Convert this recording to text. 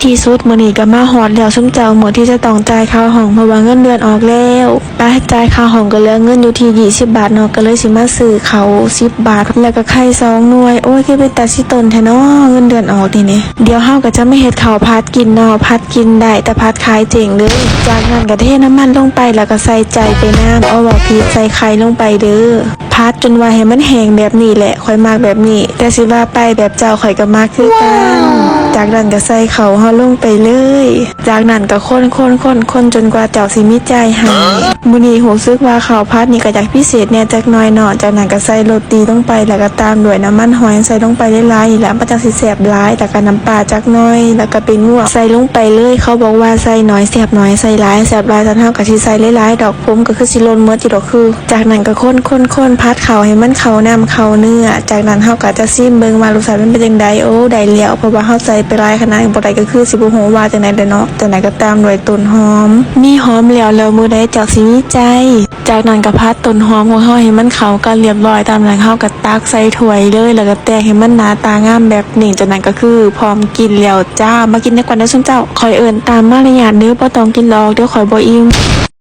ที่สุดมื้อนี้ก็มาฮอดแล้วซุมเจ้าหมดที่จะต้องจ่ายค่าห้องเพราะว่าเงินเดือนออกแล้วไปจ่ายค่าห้องก็เหลือเงินอยู่ที่20 บาทเนาะก็เลยสิมาซื้อเขาว10 บาทแล้วก็ไข่2หน่วยโอ้ยคือไปตัดสิต้นแท้เนาะเงินเดือนออกนี่เดี๋ยวเฮาก็จะไม่เฮ็ดข้าวผัดกินเนาะผัดกินได้แต่ผัดขายเจ๋งเลยจากนั้นก็เทน้ำมันลงไปแล้วก็ใส่ใจไปน้ำเอาว่าพีใส่ไข่ลงไปเด้อผัดจนว่าให้มันแห้งแบบนี้แหละค่อยมากแบบนี้แต่สิว่าไปแบบเจ้าข่อยก็มากคือกันจากนั้นก็ใส่เขาเฮาลงไปเลยจากนั้นก็คนจนกว่าเจ้าสิมีใจให้มื้อนี้รู้สึกว่าข้าวผัดนี่ก็อยากพิเศษแน่จักหน่อยเนาะจากนั้นก็ใส่โรตีลงไปแล้วก็ตามด้วยน้ำมันหอยใส่ลงไปหลายๆแล้วมันจังสิแซ่บหลายแล้วก็น้ำปลาจักหน่อยแล้วก็เป็นงัวใส่ลงไปเลยเขาบอกว่าใส่น้อยแซ่บน้อยใส่หลายแซ่บหลายซั่นเฮาก็สิใส่หลายๆดอกผมก็คือสิล้นหมดจิดอกคือจากนั้นก็คนผัดข้าวให้มันเข้าน้ำเข้าเนื้อจากนั้นเฮาก็จะซิมเบิ่งว่ารสชาติมันเป็นจังไดโอ้ได้แล้วเพราะว่าเฮาใส่ไปหลายขนาดบ่ได้ก็คือสิบ่ฮู้ว่าจังได๋เด้อเนาะจากนั้นก็ตามด้วยต้นหอมมีหอมแล้วมื้อใดเจ้าสิมีใจจากนั้นก็ผัดต้นหอมของเฮาให้มันเข้ากันเรียบร้อยตามนั้นเฮาก็ตักใส่ถ้วยเลยแล้วก็แตกให้มันหน้าตางามแบบนี้จากนั้นก็คือพร้อมกินแล้วจ้ามากินได้ก่อนเด้อซุมเจ้าคอยเอิ้นตามมารยาทเด้อบ่ต้องกินหรอกเดี๋ยวข่อยบ่อิ่ม